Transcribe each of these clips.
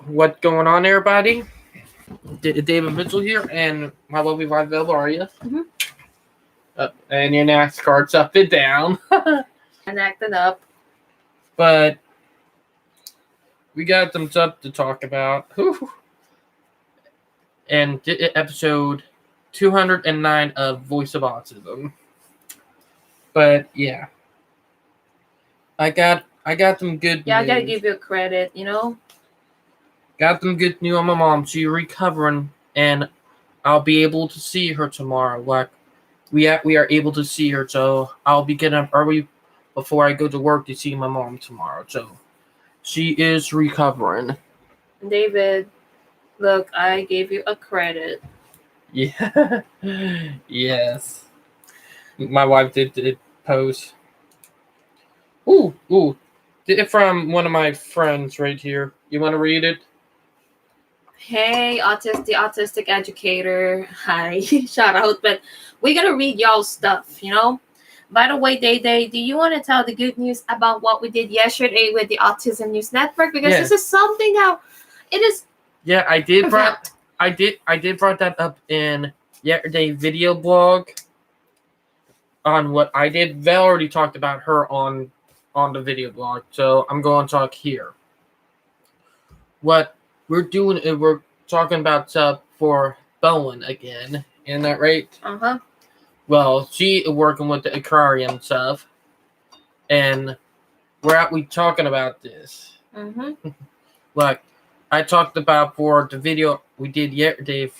What's going on, everybody? David Mitchell here, and my lovely wife, Belvaria. Mhm. And your NASCAR's up and down. And acting up. But we got some stuff to talk about. And episode 209 of Voice of Autism. But yeah, I got some good Yeah, news. I gotta give you credit, Got some good news on my mom. She's recovering, and I'll be able to see her tomorrow. Like we are able to see her, so I'll be getting up early before I go to work to see my mom tomorrow. So she is recovering. David, look, I gave you a credit. Yeah. Yes. My wife did post. Ooh. From one of my friends right here. You want to read it? Hey, the autistic educator. Hi, shout out. But we're gonna read y'all's stuff, By the way, Day, do you want to tell the good news about what we did yesterday with the Autism News Network? Because this is something that it is. Yeah, I did brought that up in yesterday's video blog on what I did. Val already talked about her on the video blog, so I'm going to talk here. What we're doing is we're talking about stuff for Bowen again. Isn't that right? Uh-huh. Well, she is working with the aquarium stuff, and we talking about this. Mm-hmm. Like I talked about for the video we did yesterday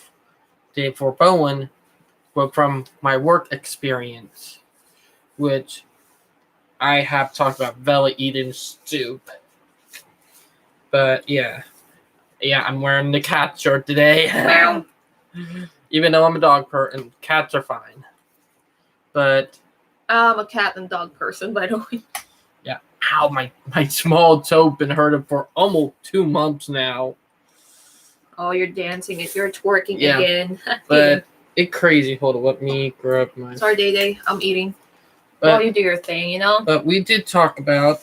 for Bowen, but from my work experience, which I have talked about Vela eating soup. But yeah, I'm wearing the cat shirt today. Even though I'm a dog person, cats are fine. But I'm a cat and dog person, by the way. Yeah. Ow, my small toe been hurting for almost 2 months now. Oh, you're dancing if you're twerking again. But it's crazy. Hold on, let me grab my. Sorry, Day. I'm eating. While you do your thing, But we did talk about.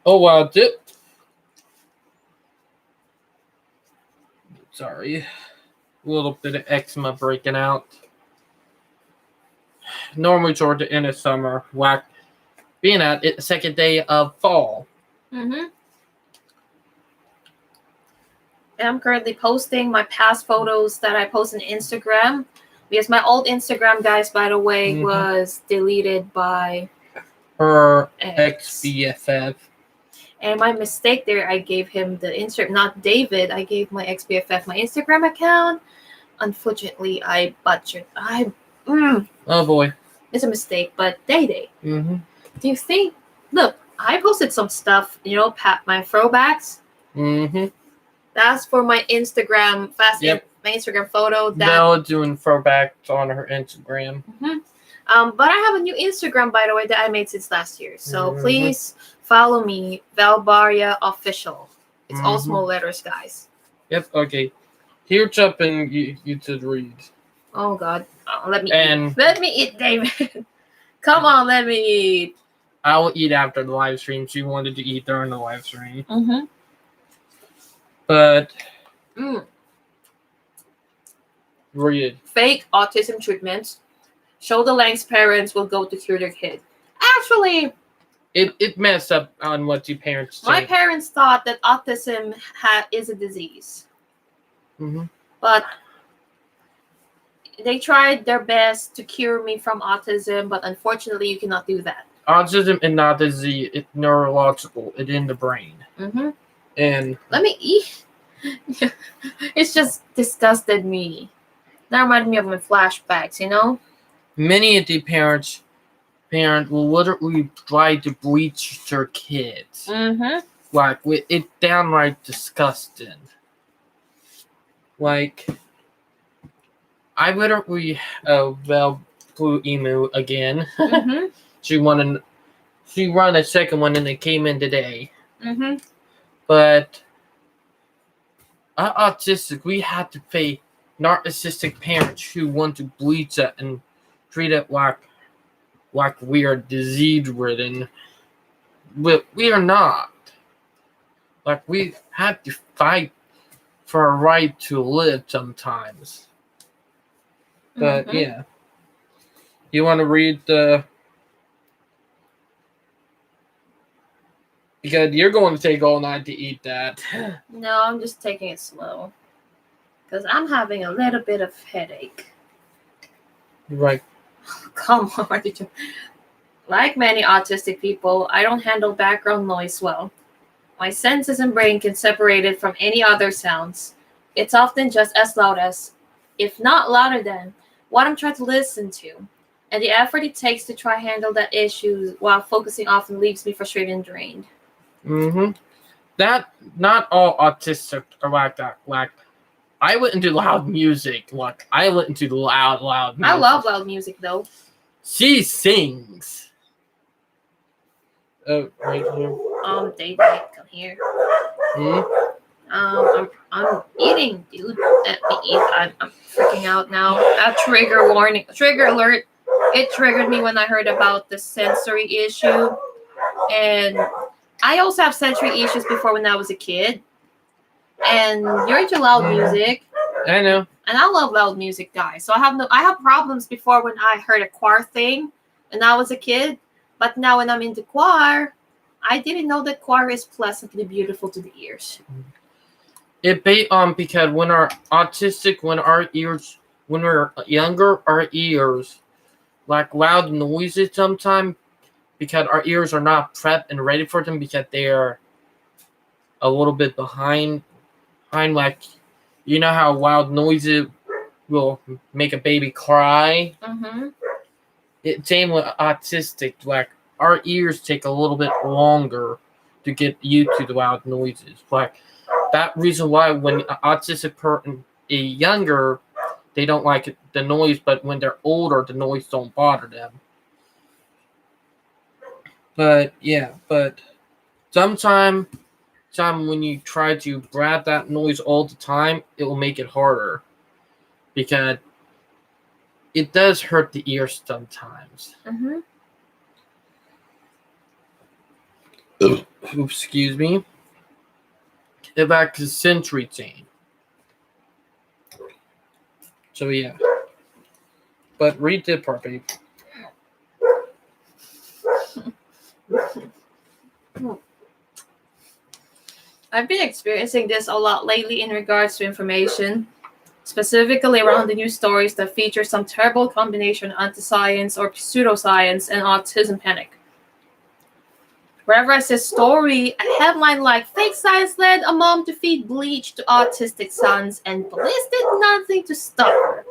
Oh wow, Sorry, a little bit of eczema breaking out. Normally toward the end of summer, being at it, second day of fall. And I'm currently posting my past photos that I post on Instagram. Because my old Instagram, guys, by the way, was deleted by her ex-BFF. And my mistake there, I gave him the Instagram, not David. I gave my ex-BFF my Instagram account. Unfortunately, I butchered. Oh boy. It's a mistake, but Day. Do you think? Look, I posted some stuff, my throwbacks. That's for my Instagram my Instagram photo. Bella doing throwbacks on her Instagram. But I have a new Instagram, by the way, that I made since last year. So please follow me, Valbaria Official. It's all small letters, guys. Yep. Okay. Here, jump in. You should read. Oh God. Let me eat, David. Come on, let me eat. I will eat after the live stream. She wanted to eat during the live stream. But read. Fake autism treatments. Show the lengths parents will go to cure their kid. Actually, it messed up on what your parents say. My parents thought that autism is a disease. But they tried their best to cure me from autism, but unfortunately, you cannot do that. Autism is not a disease. It's neurological. It's in the brain. And let me eat. It's just disgusted me. That reminded me of my flashbacks, Many of the parents will literally try to bleach their kids. Like, it's downright disgusting. Like, I literally, Val Blue Emu again. She run a second one and it came in today. But autistic, we had to pay narcissistic parents who want to bleach it and treat it like we are disease ridden. we are not. Like, we have to fight for a right to live sometimes. But Mm-hmm. yeah, you want to read the because you're going to take all night to eat that. No, I'm just taking it slow because I'm having a little bit of headache. Right. Come on, why did you? Like many autistic people, I don't handle background noise well. My senses and brain can separate it from any other sounds. It's often just as loud as, if not louder than, what I'm trying to listen to. And the effort it takes to try handle that issue while focusing often leaves me frustrated and drained. Mm-hmm. That not all autistic are like that. Like, I listen to loud music. Like, I listen to loud music. I love loud music though. She sings. Right here. They come here. Hmm? I'm eating, dude. Let me eat. I'm freaking out now. A trigger warning, trigger alert. It triggered me when I heard about the sensory issue, and I also have sensory issues before when I was a kid. And you're into loud music, I know. and I love loud music, guys. So I have problems before when I heard a choir thing, when I was a kid. But now when I'm into choir, I didn't know that choir is pleasantly beautiful to the ears. Because when our autistic, when we're younger, our ears like loud noises sometimes because our ears are not prepped and ready for them because they are a little bit behind. Like, you know how loud noises will make a baby cry. Mm-hmm. Same with autistic. Like, our ears take a little bit longer to get used to the loud noises. Like, that reason why when an autistic person is younger, they don't like the noise, but when they're older, the noise don't bother them. But yeah, but sometime when you try to grab that noise all the time, it will make it harder because it does hurt the ears sometimes. Mm-hmm. Oops, excuse me. Get back to sensory chain. So yeah. But read the part, babe. I've been experiencing this a lot lately in regards to information, specifically around the news stories that feature some terrible combination of anti-science or pseudoscience and autism panic. Wherever I see a story, a headline like "Fake science led a mom to feed bleach to autistic sons and police did nothing to stop her."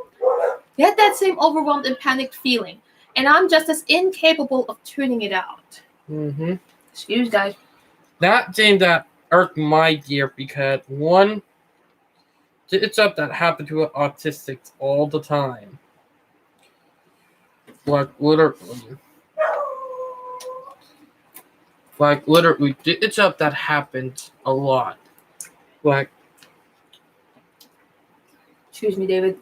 Get that same overwhelmed and panicked feeling, and I'm just as incapable of tuning it out. Mm-hmm. Excuse guys. That thing that irked my ear because one, it's up that happened to autistics all the time. Like literally, it's up that happens a lot. Like, Excuse me, David.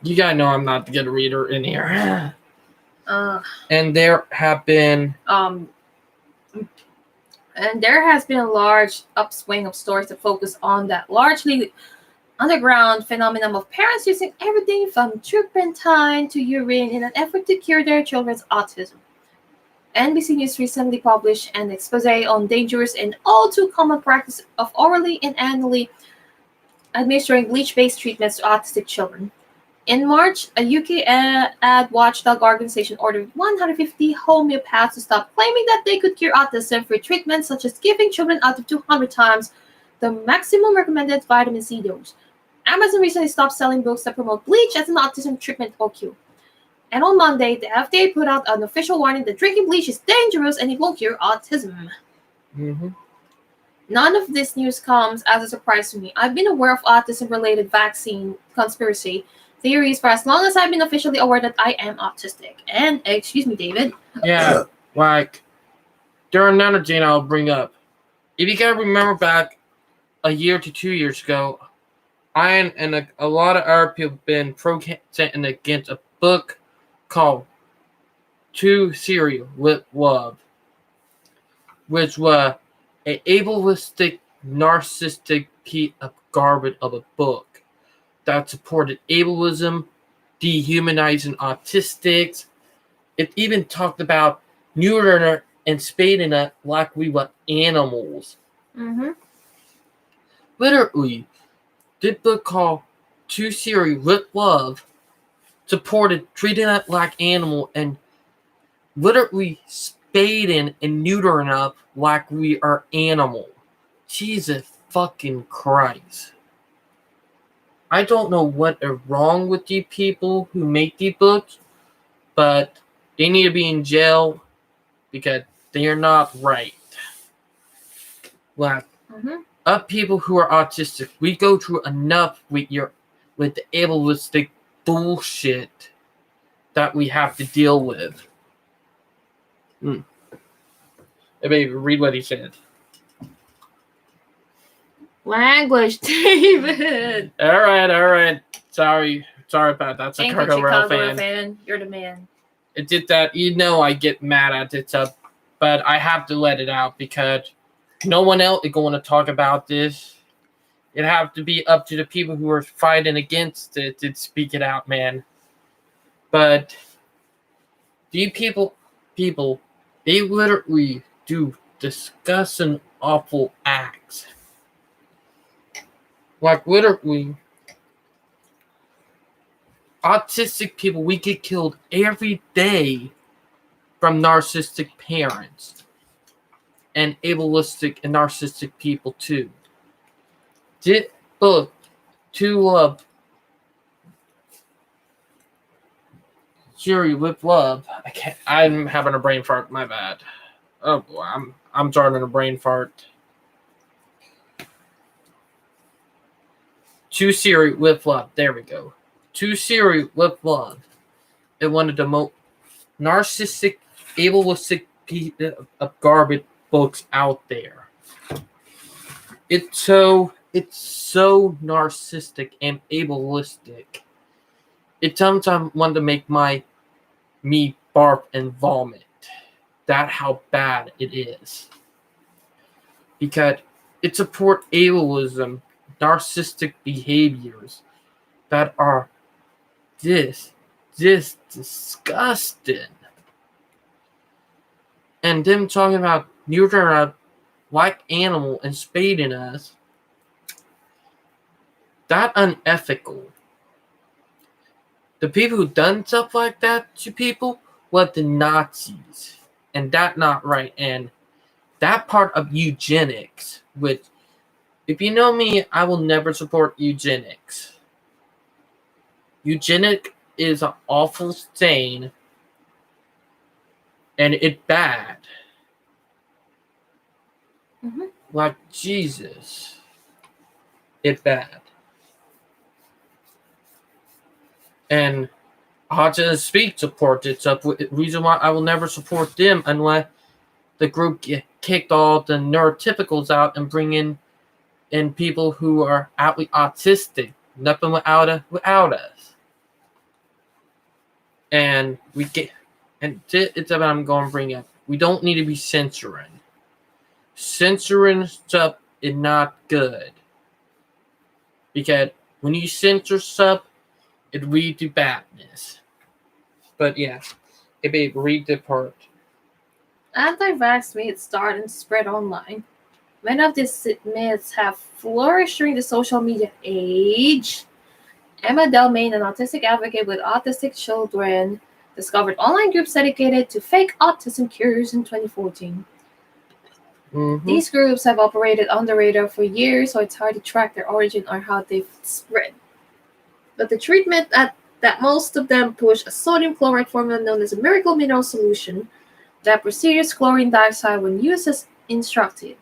you gotta know I'm not the good reader in here. Uh, And there have been um, and there has been a large upswing of stories that focus on that largely underground phenomenon of parents using everything from turpentine to urine in an effort to cure their children's autism. NBC News recently published an expose on dangerous and all too common practice of orally and anally administering bleach-based treatments to autistic children. In March, a UK ad watchdog organization ordered 150 homeopaths to stop claiming that they could cure autism through treatments such as giving children up to 200 times the maximum recommended vitamin C dose. Amazon recently stopped selling books that promote bleach as an autism treatment or cure. And on Monday, the FDA put out an official warning that drinking bleach is dangerous and it won't cure autism. mm-hmm. None of this news comes as a surprise to me. I've been aware of autism-related vaccine conspiracy theories for as long as I've been officially aware that I am autistic. And, excuse me, David. Yeah, like, there's another thing I'll bring up. If you can remember back a year to 2 years ago, I and a lot of other people have been protesting against a book called to Serial with Love, which was a ableistic, narcissistic piece of garbage of a book that supported ableism, dehumanizing autistics. It even talked about neutering and spading it like we were animals. Mm-hmm. Literally, this book called To Siri with Love supported treating it like animal and literally spading and neutering up like we are animal. Jesus fucking Christ. I don't know what is wrong with these people who make these books, but they need to be in jail because they are not right. Like us people who are autistic, we go through enough with the ableistic bullshit that we have to deal with. Hey, baby, read what he said. Language, David. All right. Sorry about that. That's a Thank you, Chicago Chicago fan. You're the man. It did that. I get mad at it, but I have to let it out because no one else is going to talk about this. It have to be up to the people who are fighting against it to speak it out, man. But these people, they literally do disgusting, awful acts. Like literally, autistic people, we get killed every day from narcissistic parents and ableistic and narcissistic people too. This book, To Love, Siri with Love. I'm having a brain fart. My bad. Oh boy, I'm starting a brain fart. To Siri with Love. There we go. To Siri with Love. It one of the most narcissistic, ableistic piece of garbage books out there. It's so narcissistic and ableistic. It sometimes wanted to make me barf and vomit. That's how bad it is. Because it supports ableism, narcissistic behaviors that are this disgusting. And them talking about neutering us like animal and spading us, that unethical. The people who done stuff like that to people were the Nazis. And that not right. And that part of eugenics, which, if you know me, I will never support eugenics. Eugenic is an awful thing, and it's bad. Like Jesus, it's bad. And Autism Speak supports it. So the reason why I will never support them unless the group kicked all the neurotypicals out and bring in people who are outly autistic, nothing without us. And it's what I'm going to bring up. We don't need to be censoring. Censoring stuff is not good. Because when you censor stuff, it leads to badness. But yeah, babe, read the part. Anti-vax myths start and spread online. Many of these myths have flourished during the social media age. Emma Delmain, an autistic advocate with autistic children, discovered online groups dedicated to fake autism cures in 2014. These groups have operated on the radar for years, so it's hard to track their origin or how they've spread. But the treatment that most of them push a sodium chloride formula known as a miracle mineral solution that precedes chlorine dioxide when used as instructed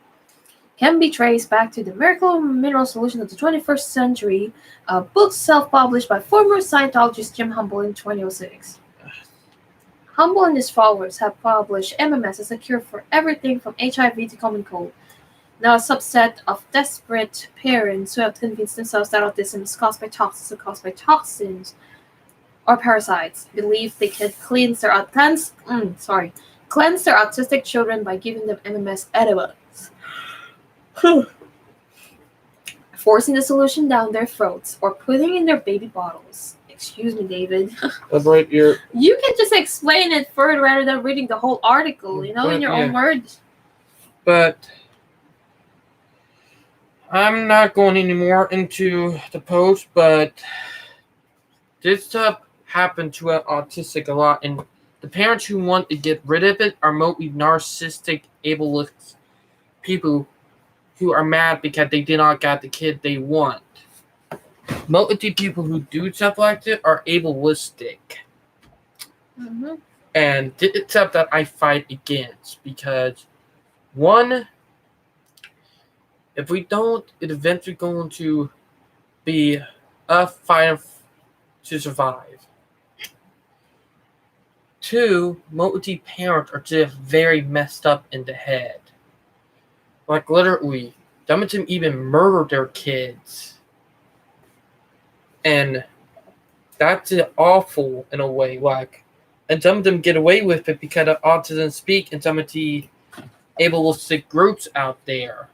can be traced back to the miracle mineral solution of the 21st century, a book self-published by former Scientologist Jim Humble in 2006. Humble and his followers have published MMS as a cure for everything from HIV to common cold. Now a subset of desperate parents who have convinced themselves that autism is caused by toxins or parasites believe they can cleanse their autistic children by giving them MMS edibles, forcing the solution down their throats, or putting in their baby bottles. Excuse me, David. That's right here. You can just explain it further rather than reading the whole article, in your own words. But I'm not going anymore into the post, but this stuff happened to an autistic a lot, and the parents who want to get rid of it are mostly narcissistic, ableist people who are mad because they did not get the kid they want. Most of the people who do stuff like this are ableistic. Mm-hmm. And it's stuff that I fight against because, one, if we don't, it's eventually going to be a fight to survive. Two, most parents are just very messed up in the head. Like literally, some of them even murder their kids. And that's awful in a way. And some of them get away with it because of Autism Speak and some of the ableistic groups out there.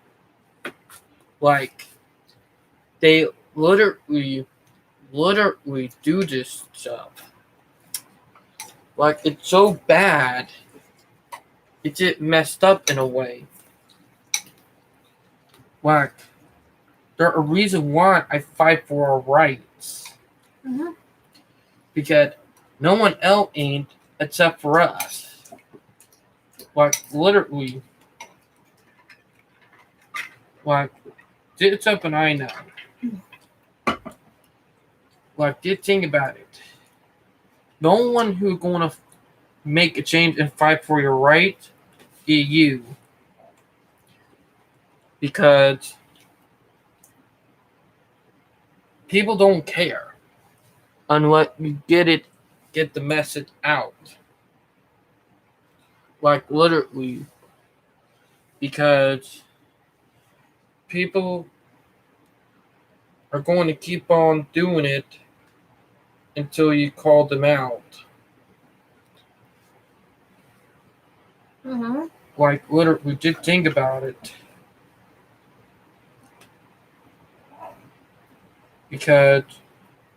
They literally do this stuff. It's so bad. It's just messed up in a way. There's a reason why I fight for our rights. Mm-hmm. Because no one else ain't except for us. Literally. It's something I know. Just think about it. No one who's going to make a change and fight for your rights is you. Because people don't care unless you get the message out. Literally. Because people are going to keep on doing it until you call them out. Mm-hmm. Literally, just think about it. Because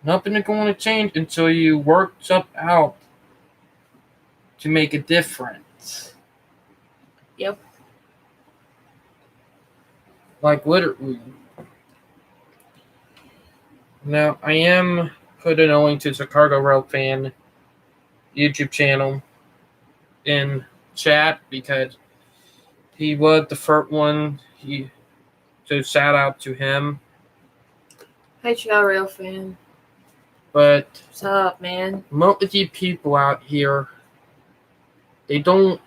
nothing is going to change until you work stuff out to make a difference. Yep. Literally. Now, I am putting a link to Chicago Rail Fan YouTube channel in chat because he was the first one. So shout out to him. Hey, Chicago Rail Fan. But what's up, man? Most of the people out here, they don't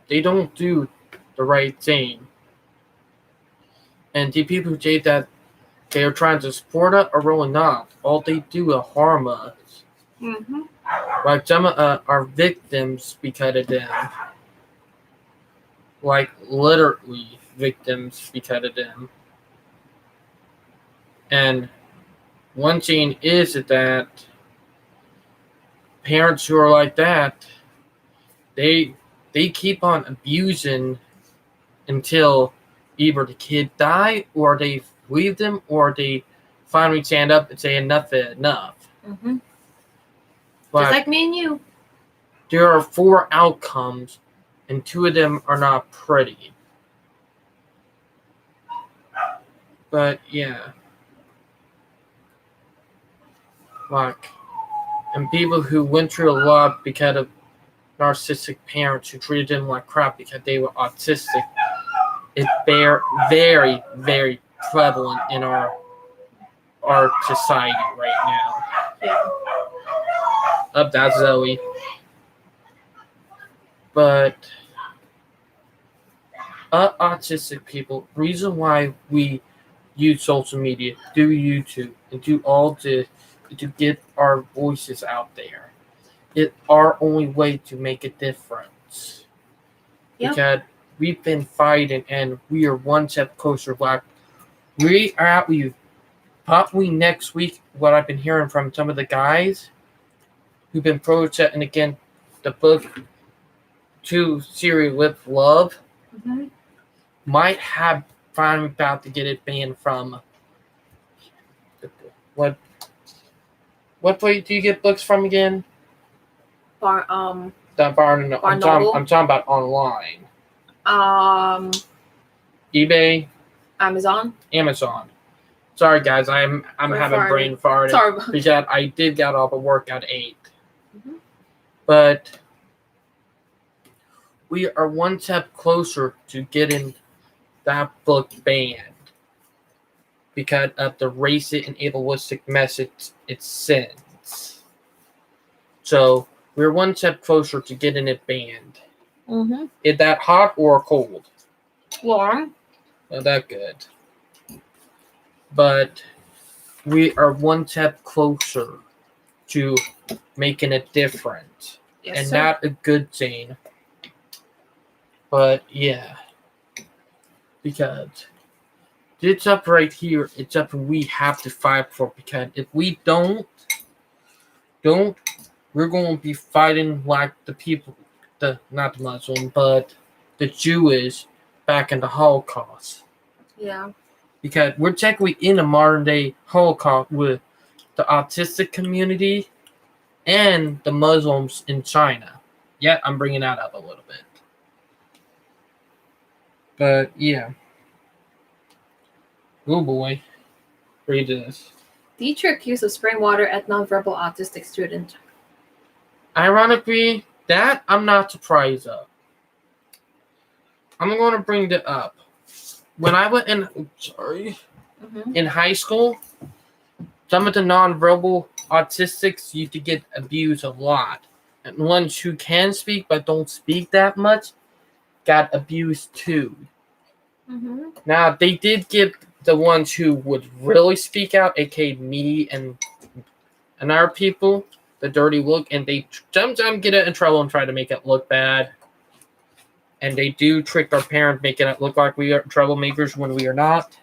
do the right thing. And the people who say that they are trying to support us are really not. All they do is harm us. Mm-hmm. Some are victims because of them. Literally victims because of them. And one thing is that parents who are like that, they keep on abusing until either the kid die or they leave them or they finally stand up and say enough is enough. Mm-hmm. Just like me and you. There are 4 outcomes and 2 of them are not pretty. But yeah. And people who went through a lot because of narcissistic parents who treated them like crap because they were autistic is very, very, very prevalent in our society right now. Yeah. That's Zoe. But autistic people, reason why we use social media, do YouTube, and do all this to get our voices out there. It's our only way to make a difference. Yep. Because we've been fighting and we are one step closer. We are out with you. Probably next week, what I've been hearing from some of the guys, who've been protesting against the book to Serial with Love Mm-hmm. might have finally about to get it banned from what place do you get books from again? Bar That Barn. Noble. I'm talking about online. Um, eBay, Amazon. Amazon. Sorry guys, I'm having brain farted Sorry. because I did get off of work at 8. Mm-hmm. But we are one step closer to getting that book banned because of the racist and ableistic message it sends. So we're one step closer to getting it banned. Mm-hmm. Is that hot or cold? Warm. Not that good. But we are one step closer to making it different. Yes, and sir. not a good thing. But yeah. Because it's up right here. It's up we have to fight for, because if we don't, we're going to be fighting like the people, not the Muslim, but the Jewish back in the Holocaust. Yeah. Because we're technically in a modern day Holocaust with the autistic community and the Muslims in China. Yeah, I'm bringing that up a little bit. But yeah. Oh boy. Read this. Teacher accused of spraying water at nonverbal autistic student. Ironically, that I'm not surprised of. I'm going to bring that up. When I went in high school, some of the nonverbal autistics used to get abused a lot. And ones who can speak but don't speak that much got abused too. Mm-hmm. Now, they did get the ones who would really speak out, aka me and our people, the dirty look, and they sometimes get it in trouble and try to make it look bad. And they do trick our parents, making it look like we are troublemakers when we are not.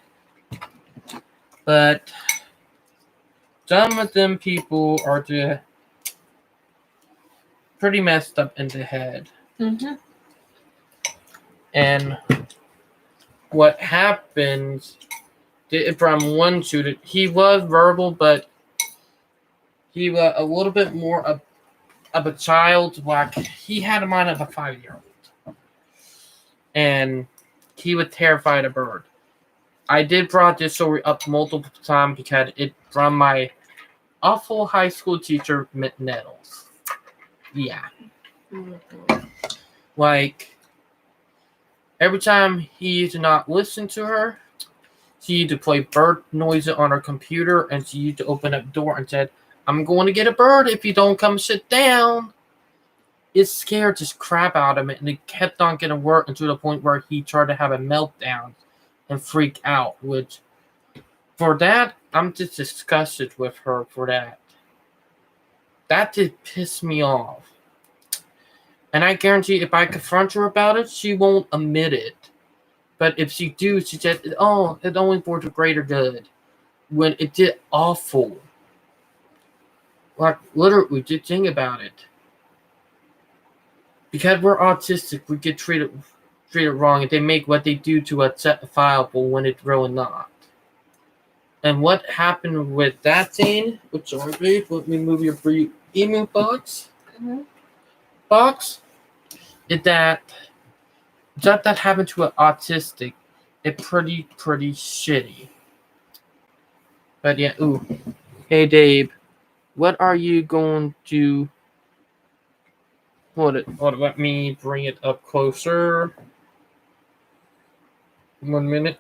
But some of them people are pretty messed up in the head. Mm-hmm. And what happens from one student, he was verbal, but he was a little bit more of a child. Like, he had a mind of a 5-year-old. And he was terrified of bird. I did brought this story up multiple times because it's from my awful high school teacher, Miss Nettles. Yeah. Mm-hmm. Like, every time he used to not listen to her, she used to play bird noises on her computer, and she used to open up the door and said, "I'm going to get a bird if you don't come sit down." It scared this crap out of him, and it kept on getting worse until the point where he tried to have a meltdown and freak out, which, for that, I'm just disgusted with her for that. That did piss me off. And I guarantee if I confront her about it, she won't admit it. But if she do, she said, "Oh, it's only for the greater good." When it did awful. Like, literally, just think about it. Because we're autistic, we get treated wrong, and they make what they do to us justifiable when it's really not. And what happened with that scene? Sorry, babe, let me move your email box. Mm-hmm. Is that happened to an autistic, it's pretty shitty. But yeah, ooh. Hey Dave, what are you going to... Hold it, let me bring it up closer. 1 minute.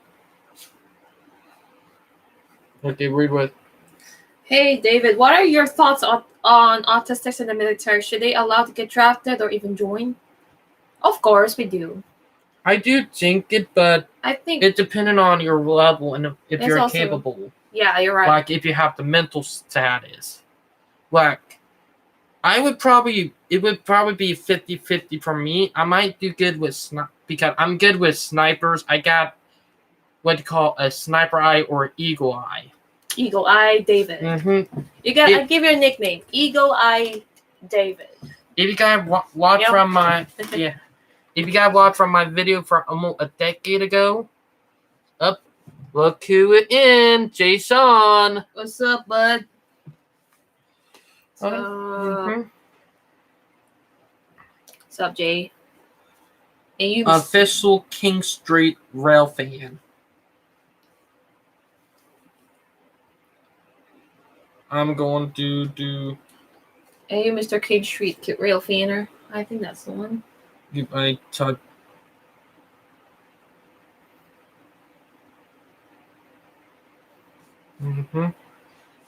Okay, read with. Hey, David, what are your thoughts on autistics in the military? Should they allow to get drafted or even join? Of course, we do. I do think it, but I think it depending on your level and if you're also capable. Yeah, you're right. Like, if you have the mental status. Like, it would probably be 50-50 for me. I might do good with because I'm good with snipers. I got what you call a sniper eye or eagle eye. Eagle Eye David. Mm-hmm. I give you a nickname. Eagle Eye David. If you guys watch Yep. from my if you guys watch from my video from almost a decade ago, look who it in, Jason. What's up, bud? Mhm. What's up, Jay? And you Official King Street Rail fan. I'm going to do. Hey, Mr. King Street Rail Fanner. I think that's the one. I talk.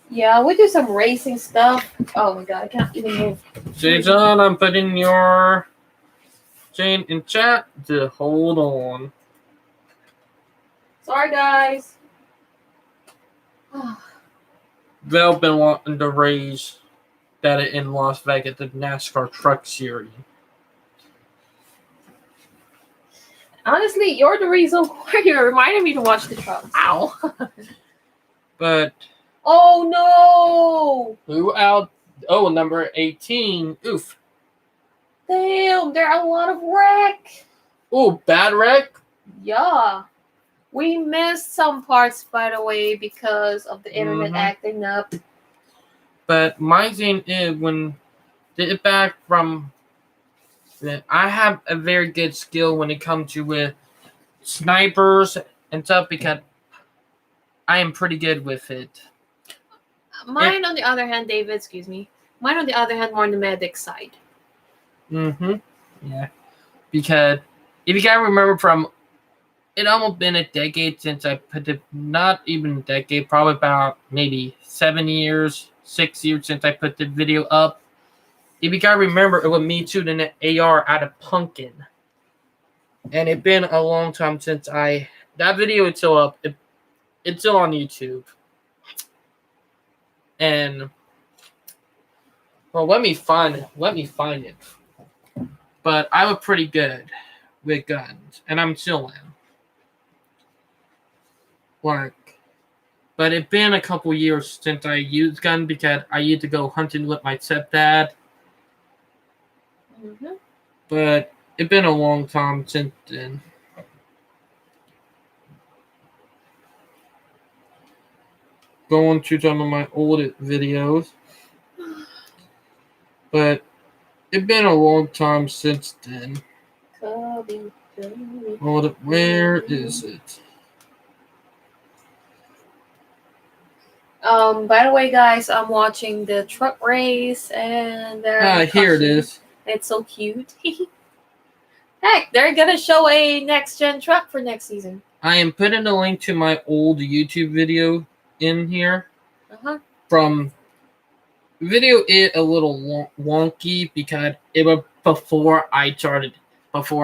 Yeah, we do some racing stuff. Oh my god, I can't even move. Jason, I'm putting your Jane in chat to hold on. Sorry, guys. They've been wanting to raise that in Las Vegas, the NASCAR Truck Series. Honestly, you're the reason why you reminded me to watch the trucks. Ow. But Oh no! who out? Oh, number 18. Oof. Damn, there are a lot of wreck. Ooh, bad wreck. Yeah. We missed some parts, by the way, because of the internet Mhm. acting up. But my thing is when the back from. I have a very good skill when it comes to with snipers and stuff because I am pretty good with it. Mine, on the other hand, David, excuse me. Mine, on the other hand, more on the medic side. Yeah. Because if you guys remember from, it almost been a decade since I put it, not even a decade, probably about maybe 7 years, 6 years since I put the video up. If you guys remember, it was me shooting an AR out of Pumpkin. And it's been a long time since that video is still up. It's still on YouTube. And well, let me find it. But I was pretty good with guns, and I'm still am. But it's been a couple years since I used gun because I used to go hunting with my stepdad. Mm-hmm. But it's been a long time since then. Going to some of my old videos. But it's been a long time since then. Where is it? By the way, guys, I'm watching the truck race, and Here it is. It's so cute. Heck, they're gonna show a next gen truck for next season. I am putting a link to my old YouTube video in here. From video is a little wonky because it was before I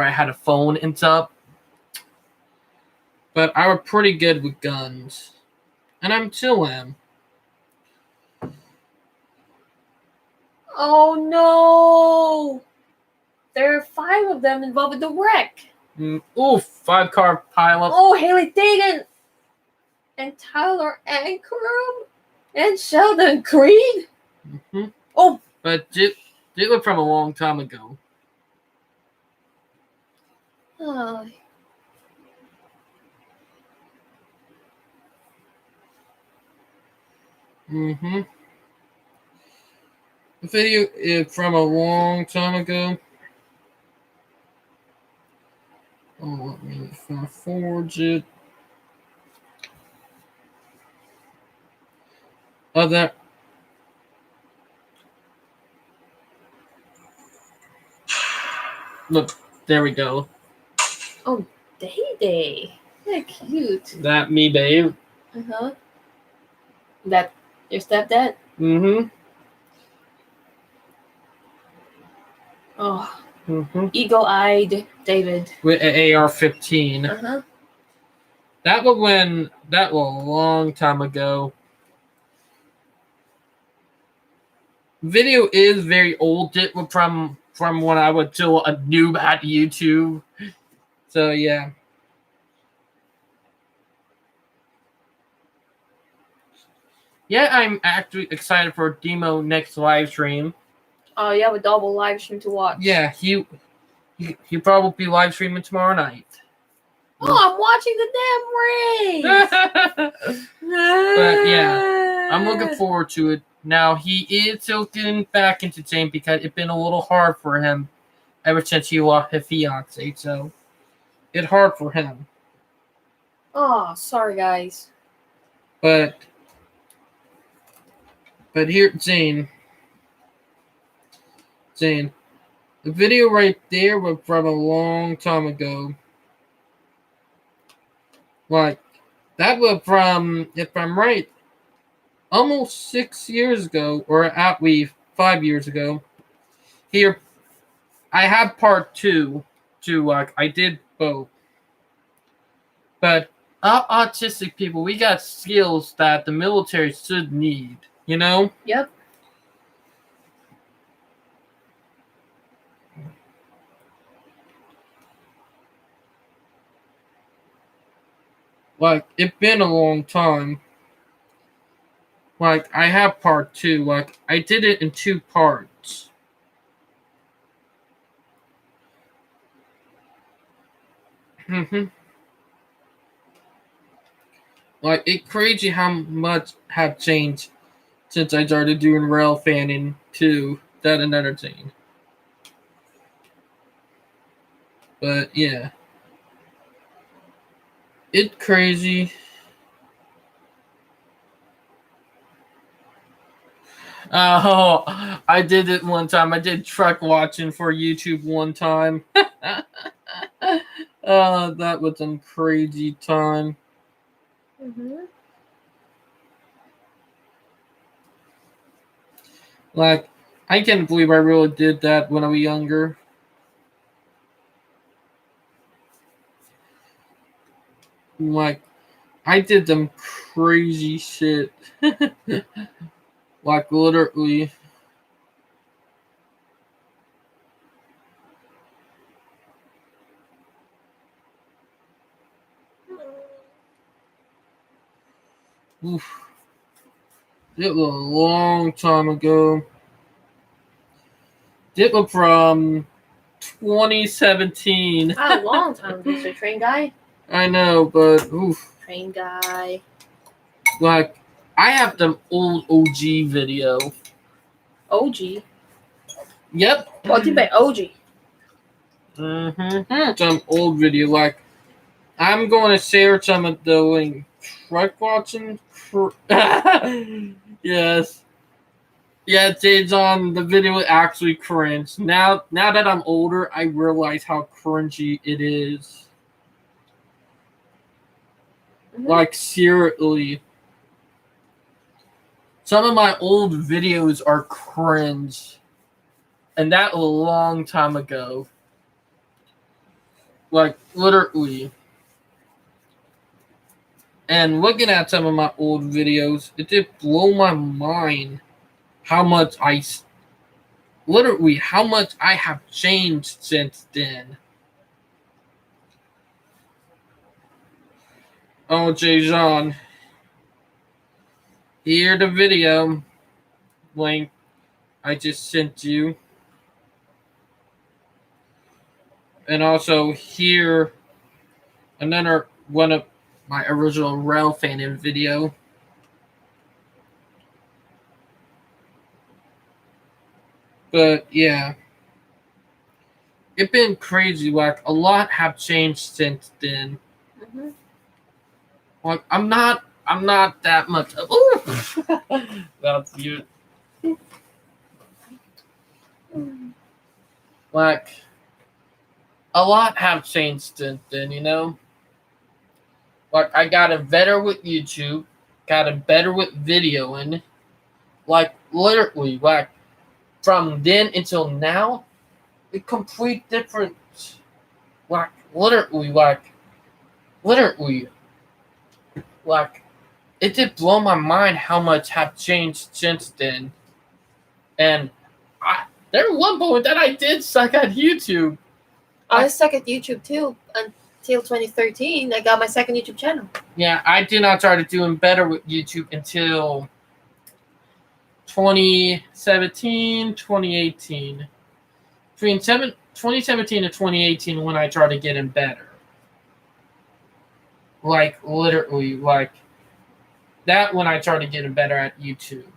had a phone and stuff. But I was pretty good with guns. And I'm still am. Oh no! There are 5 of them involved with the wreck. 5-car pileup. Oh, Haley Dagan! And Tyler Ankrum? And Sheldon Creed? Mm-hmm. Oh! But it was from a long time ago. Oh. Mm-hmm. The video is from a long time ago. Oh, let me forge it. Oh, that. Look, there we go. Oh, Day. They're cute. That me, babe. Uh-huh. That your stepdad? Mm-hmm. Oh. Mm-hmm. Eagle-eyed David. With an AR-15. Uh-huh. That was a long time ago. Video is very old. It was from when I was still a noob at YouTube. So yeah. Yeah, I'm actually excited for Demo next live stream. Oh, you have a double live stream to watch. Yeah, he probably be live streaming tomorrow night. Oh, I'm watching the damn race. But yeah, I'm looking forward to it. Now he is still getting back into Jane because it's been a little hard for him ever since he lost his fiance. So it's hard for him. Oh, sorry guys. But here, Jane, the video right there was from a long time ago. Like, that was from, if I'm right, almost 6 years ago, or at least 5 years ago. Here, I have part 2, like, I did both. But autistic people, we got skills that the military should need, you know? Yep. Like, it's been a long time. Like, I have part 2. Like, I did it in 2 parts. Like, it's crazy how much have changed since I started doing rail fanning to that another thing. But yeah, it's crazy. Oh, I did it one time. I did truck watching for YouTube one time. That was a crazy time. Like, I can't believe I really did that when I was younger. Like, I did some crazy shit. Like, literally. Oof. It was a long time ago. It was from 2017. A long time, Mr. Train Guy. I know, but oof. Train Guy. Like, I have them old OG video. OG? Yep. What do you mean OG? Some old video. Like, I'm going to share some of the link. Truck watching? Yes. Yeah, it's on the video actually cringe. Now that I'm older, I realize how cringy it is. Like, seriously. Some of my old videos are cringe. And that was a long time ago. Like, literally. And looking at some of my old videos, it did blow my mind how much I have changed since then. Oh, Jason. Here the video link I just sent you. And also here another one of my original rail fanning video. But yeah, it's been crazy. Like, a lot have changed since then. Like, I'm not that much. Ooh. That's you. Like, a lot have changed since then, you know? Like, I got it better with YouTube, got it better with videoing. Like, literally, like, from then until now, a complete difference. Like, literally, it did blow my mind how much have changed since then. And there was one point that I did suck at YouTube. I suck at YouTube too until 2013. I got my second YouTube channel. Yeah, I did not start doing better with YouTube until 2017, 2018. Between 2017 and 2018 when I started getting better. Like, literally, like, that when I started getting better at YouTube.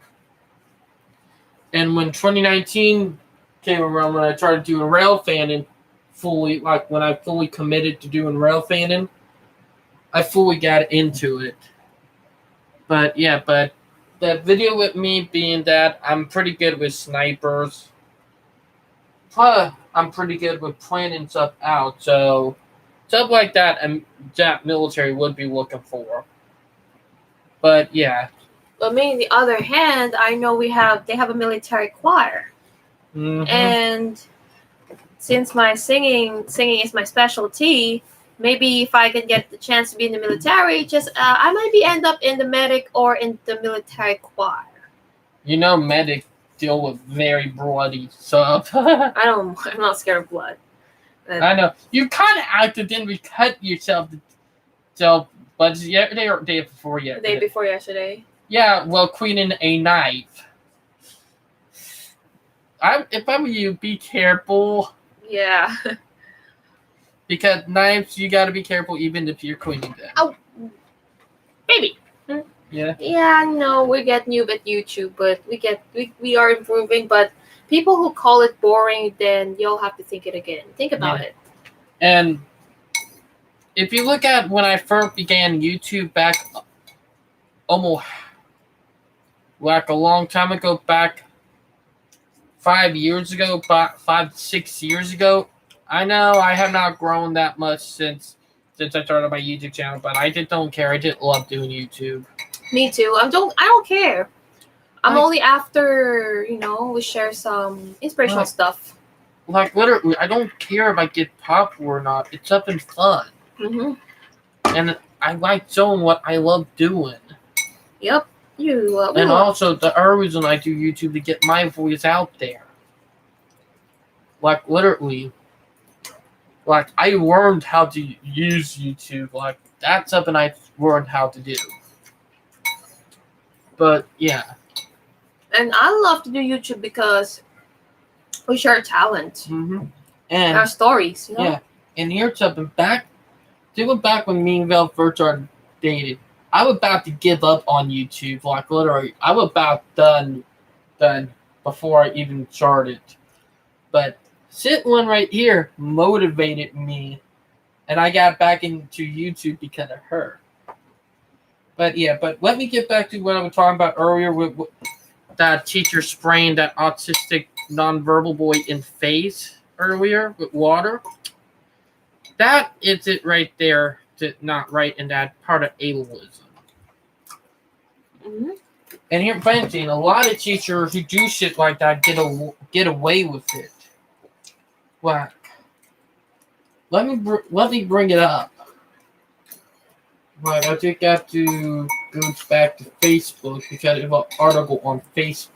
And when 2019 came around, when I started doing rail fanning fully, like, when I fully committed to doing rail fanning, I fully got into it. But, yeah, but that video with me being that I'm pretty good with snipers. Plus, I'm pretty good with planning stuff out, so stuff like that and that military would be looking for. But yeah. But me, on the other hand, I know they have a military choir, and since my singing is my specialty, maybe if I can get the chance to be in the military, I might be end up in the medic or in the military choir. You know, medic deal with very bloody stuff. I'm not scared of blood. I know you kind of accidentally cut yourself. So, but yesterday or day before The yesterday? day before yesterday. Yeah, well, cleaning a knife. If I'm you, be careful. Yeah. Because knives, you got to be careful even if you're cleaning them. Oh, baby. Yeah. Yeah, no, we get new at YouTube, but we are improving. But people who call it boring, then you'll have to think it again. Think about it. And if you look at when I first began YouTube back almost like a long time ago, back 5 years ago, 6 years ago, I know I have not grown that much since I started my YouTube channel, but I just don't care. I just love doing YouTube. Me too. I don't care. I'm only after, we share some inspirational stuff. Like, literally, I don't care if I get popular or not. It's something fun. Mm-hmm. And I like showing what I love doing. Yep. And also, the other reason I do YouTube to get my voice out there. Like, literally, like, I learned how to use YouTube. Like, that's something I learned how to do. But, yeah. And I love to do YouTube because we share talent. Mm-hmm. And our stories, Yeah. And here's something back when me and Val first started dating. I was about to give up on YouTube. Like, literally, I was about done before I even started. But sit one right here motivated me, and I got back into YouTube because of her. But yeah, let me get back to what I was talking about earlier with that teacher spraying that autistic nonverbal boy in face earlier with water. That is it right there. Not right in that part of ableism. Mm-hmm. And here, Benjamin, a lot of teachers who do shit like that get away with it. Like, let me bring it up. Right, I just got to go back to Facebook because of an article on Facebook.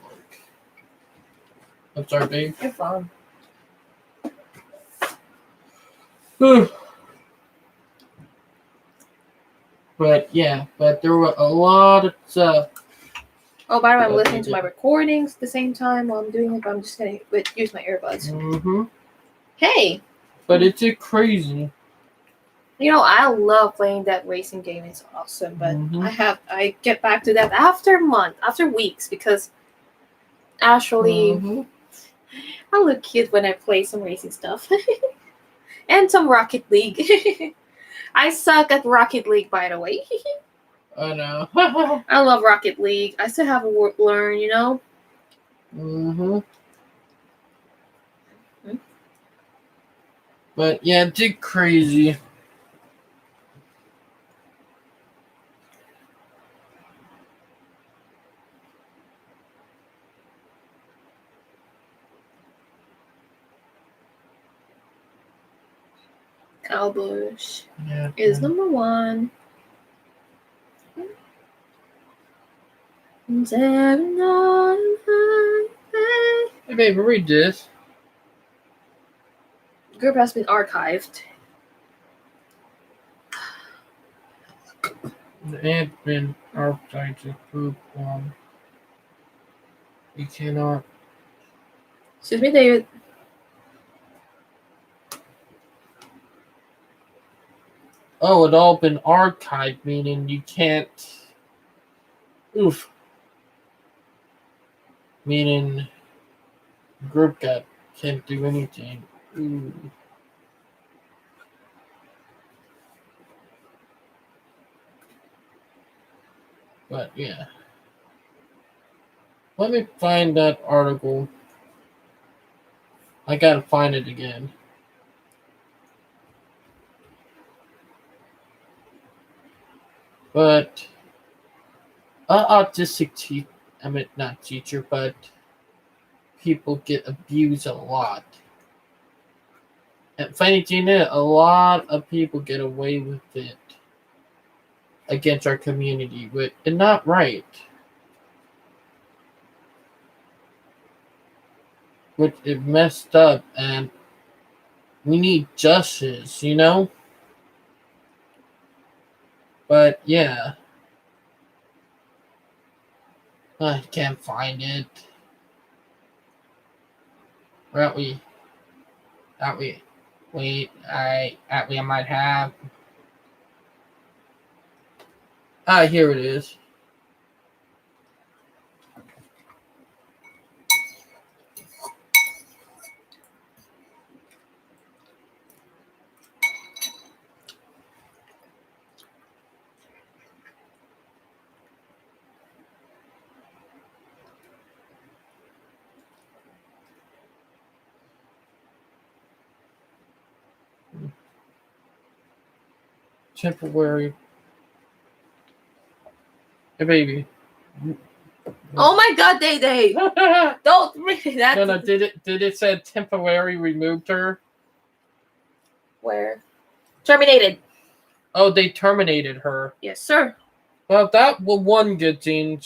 I'm sorry, babe. You're fine. But yeah, there were a lot of stuff. Oh, by the way, I'm listening to my recordings at the same time while I'm doing it, but I'm just going to use my earbuds. Mm-hmm. Hey! But it's just crazy. I love playing that racing game. It's awesome, but I get back to that after weeks, because actually I look cute when I play some racing stuff. And some Rocket League. I suck at Rocket League, by the way. I know. I love Rocket League. I still have to learn, Mm-hmm. But yeah, it's just crazy. Cowboys is number one. Hey, babe, read this. Group has been archived. The ad been archived to group one. You cannot. Excuse me, David. Oh, it all been archived, meaning you can't. Oof. Meaning group got can't do anything. Ooh. But yeah. Let me find that article. I gotta find it again. But autistic I mean not teacher, but people get abused a lot. And funny thing is, a lot of people get away with it against our community, but it's not right. Which it messed up, and we need justice, you know. But yeah, I can't find it. Well, wait, I might have. Here it is. Temporary. Hey, baby. Oh my God, Day. Don't read that. No, did it say temporary removed her? Where? Terminated. Oh, they terminated her. Yes, sir. Well, that was one good thing.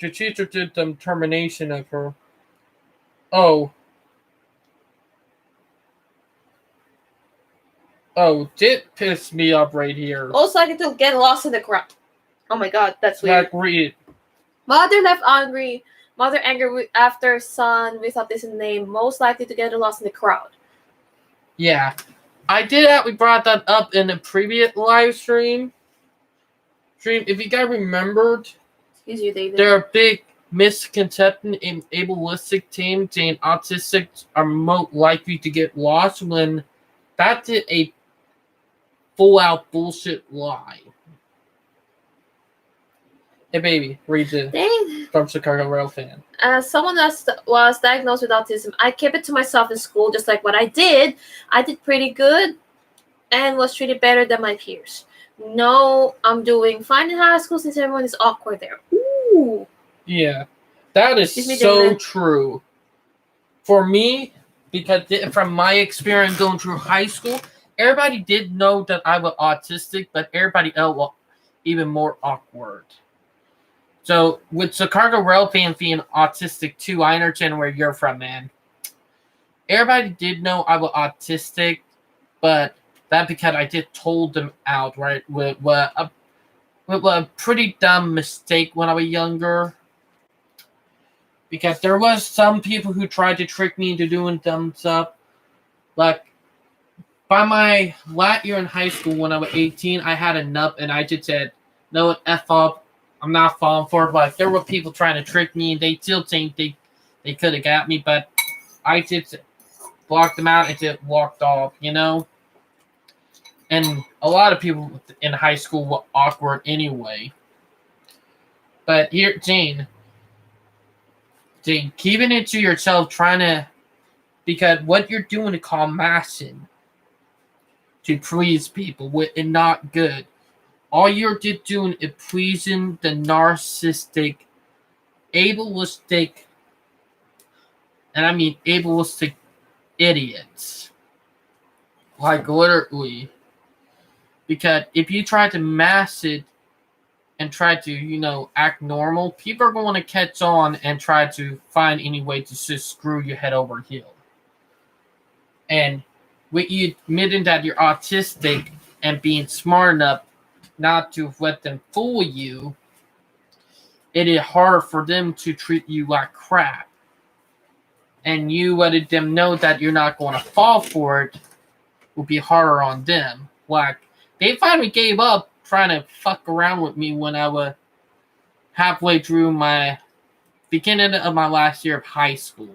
The teacher did some termination of her. Oh, did piss me up right here. Most likely to get lost in the crowd. Oh my God, that's weird. Read. Mother left angry. Mother angry after son with autism name. Most likely to get lost in the crowd. Yeah, I did. We brought that up in the previous live stream. If you guys remembered, Excuse you, David. there are big misconceptions in ableistic teams saying autistics are more likely to get lost when that's a full-out bullshit lie. Hey, baby, read it from Chicago Rail fan. As someone that was diagnosed with autism, I kept it to myself in school, just like what I did. I did pretty good and was treated better than my peers. No, I'm doing fine in high school since everyone is awkward there. Ooh. Yeah, that is so true. For me, because from my experience going through high school, everybody did know that I was autistic, but everybody else was even more awkward. So with Chicago Rail fan being autistic too, I understand where you're from, man. Everybody did know I was autistic, but that because I did told them outright with a pretty dumb mistake when I was younger. Because there was some people who tried to trick me into doing dumb stuff. Like, by my last year in high school when I was 18, I had enough and I just said, no, F up. I'm not falling for it. But there were people trying to trick me and they still think they could have got me. But I just blocked them out and just walked off, you know? And a lot of people in high school were awkward anyway. But here, Jane, keeping it to yourself, trying to, because what you're doing is called masking to please people, and not good. All you're just doing is pleasing the narcissistic, ableistic, and I mean ableistic idiots. Like literally. Because if you try to mask it and try to, act normal, people are going to catch on and try to find any way to just screw your head over heel. And with you admitting that you're autistic and being smart enough not to let them fool you, it is harder for them to treat you like crap. And you letting them know that you're not going to fall for it will be harder on them. Like, they finally gave up trying to fuck around with me when I was halfway through my beginning of my last year of high school.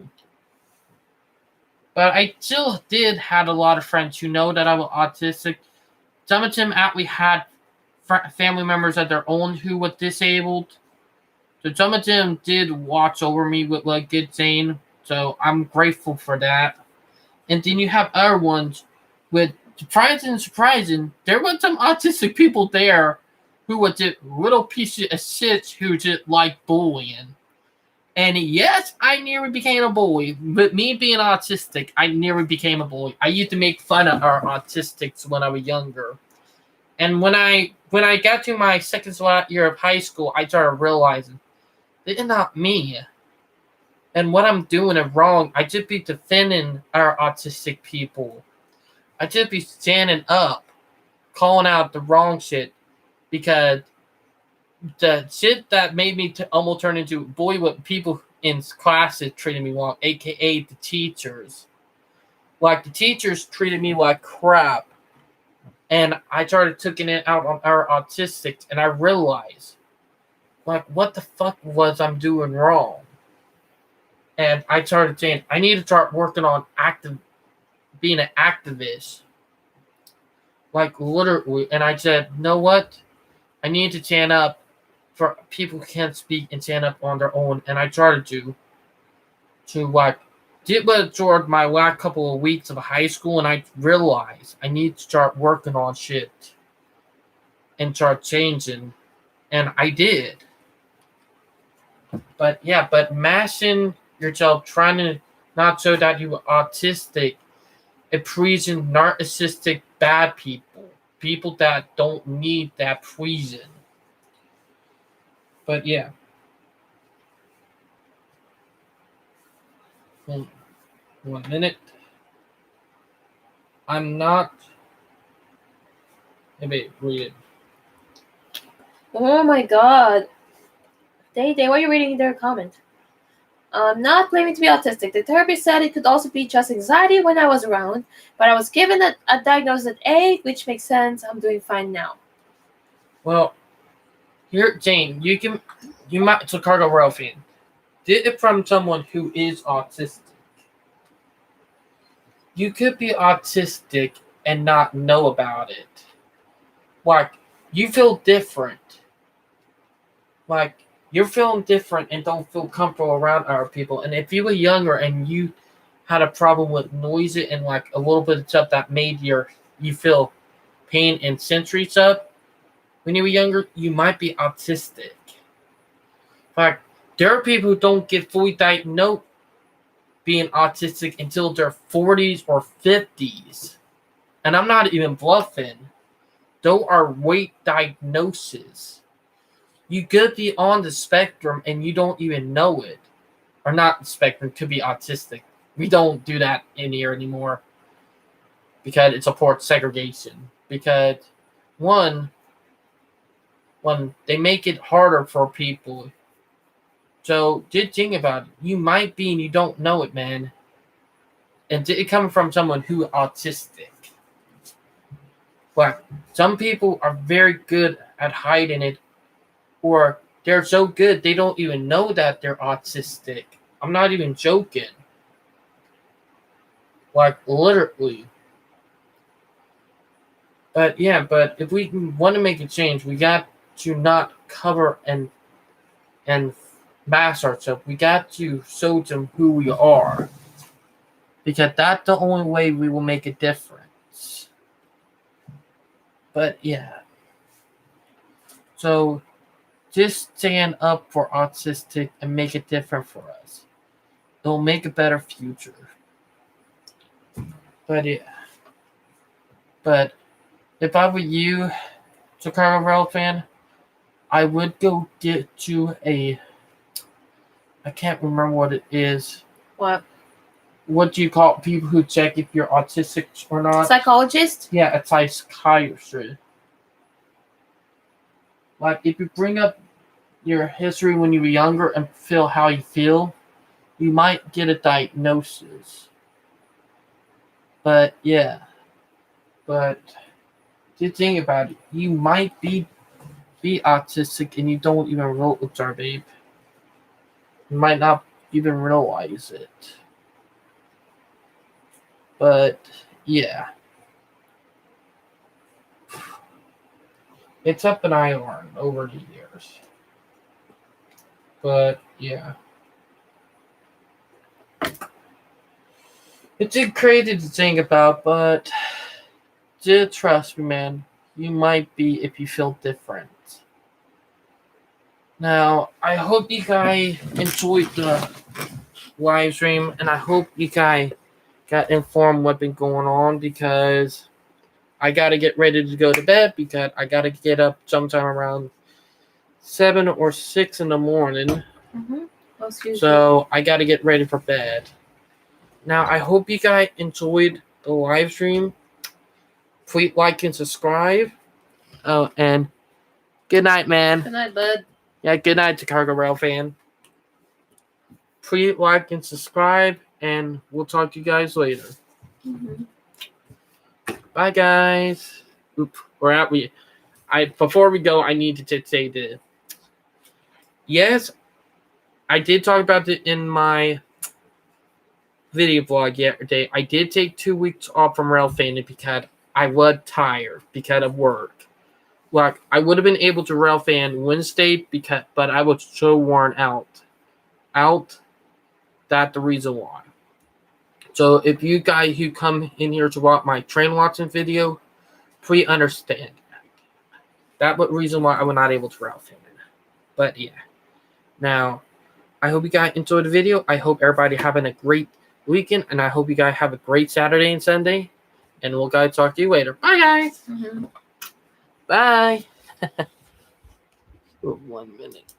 But I still did have a lot of friends who know that I was autistic. Some of them actually had family members of their own who were disabled. So some of them did watch over me with like good saying. So I'm grateful for that. And then you have other ones with surprising, there were some autistic people there who were just little pieces of shit who just like bullying. And yes, I nearly became a bully. But me being autistic, I nearly became a bully. I used to make fun of our autistics when I was younger. And when I got to my second year of high school, I started realizing it's not me. And what I'm doing is wrong. I should be defending our autistic people. I should be standing up, calling out the wrong shit, because the shit that made me almost turn into bully with people in classes treated me wrong, aka the teachers. Like, the teachers treated me like crap, and I started taking it out on our autistics, and I realized, like, what the fuck was I'm doing wrong? And I started saying, I need to start working on being an activist. Like, literally. And I said, you know what? I need to stand up for people who can't speak and stand up on their own. And I started like, did what toward my last couple of weeks of high school, and I realized I need to start working on shit and start changing. And I did. But yeah, mashing yourself, trying to not show that you were autistic, appraising narcissistic bad people that don't need that reason. But yeah. One minute. I'm not. Maybe read it. Oh my god. Day, why are you reading their comment? Not claiming to be autistic. The therapist said it could also be just anxiety when I was around, but I was given a diagnosis at 8, which makes sense. I'm doing fine now. Well, here, Jane, you might, Chicago Royal fan, did it from someone who is autistic. You could be autistic and not know about it. Like, you feel different. Like, you're feeling different and don't feel comfortable around other people. And if you were younger and you had a problem with noisy and like a little bit of stuff that made you feel pain and sensory stuff when you were younger, you might be autistic. Like, there are people who don't get fully diagnosed being autistic until their 40s or 50s. And I'm not even bluffing. Those are weight diagnoses. You could be on the spectrum and you don't even know it. Or not the spectrum, could be autistic. We don't do that in here anymore because it supports segregation. Because when they make it harder for people. So just think about it. You might be and you don't know it, man. And it coming from someone who is autistic. Like, some people are very good at hiding it, or they're so good they don't even know that they're autistic. I'm not even joking. Like, literally. But yeah, if we want to make a change, we got to not cover and mask ourselves. We got to show them who we are. Because that's the only way we will make a difference. But yeah. So just stand up for autistic and make it different for us. It'll make a better future. But yeah. But if I were you, Chicago Rail fan, I would go get you I can't remember what it is. What? What do you call people who check if you're autistic or not? Psychologist? Yeah, a psychiatrist. Like, if you bring up your history when you were younger and feel how you feel, you might get a diagnosis. But yeah, but the thing about it, you might be autistic and you don't even know it's our babe. You might not even realize it. But yeah, it's something I learned over the years. But yeah, it's crazy to think about, but just trust me, man. You might be if you feel different. Now, I hope you guys enjoyed the live stream, and I hope you guys got informed what's been going on because I gotta get ready to go to bed because I gotta get up sometime around 7 or 6 in the morning. So I gotta get ready for bed. Now, I hope you guys enjoyed the live stream. Please like and subscribe. Oh, and good night, man. Good night, bud. Yeah, good night, Chicago Rail fan. Please like and subscribe, and we'll talk to you guys later. Bye, guys. Oop, we're out. Before we go, I need to say this. Yes, I did talk about it in my video vlog yesterday. I did take 2 weeks off from rail fanning because I was tired because of work. Like, I would have been able to rail fan Wednesday but I was so worn out. That's the reason why. So if you guys who come in here to watch my train watching video, please understand. That's the reason why I was not able to rail fan. But yeah. Now, I hope you guys enjoyed the video. I hope everybody having a great weekend, and I hope you guys have a great Saturday and Sunday. And we'll guys talk to you later. Bye, guys. Bye. 1 minute.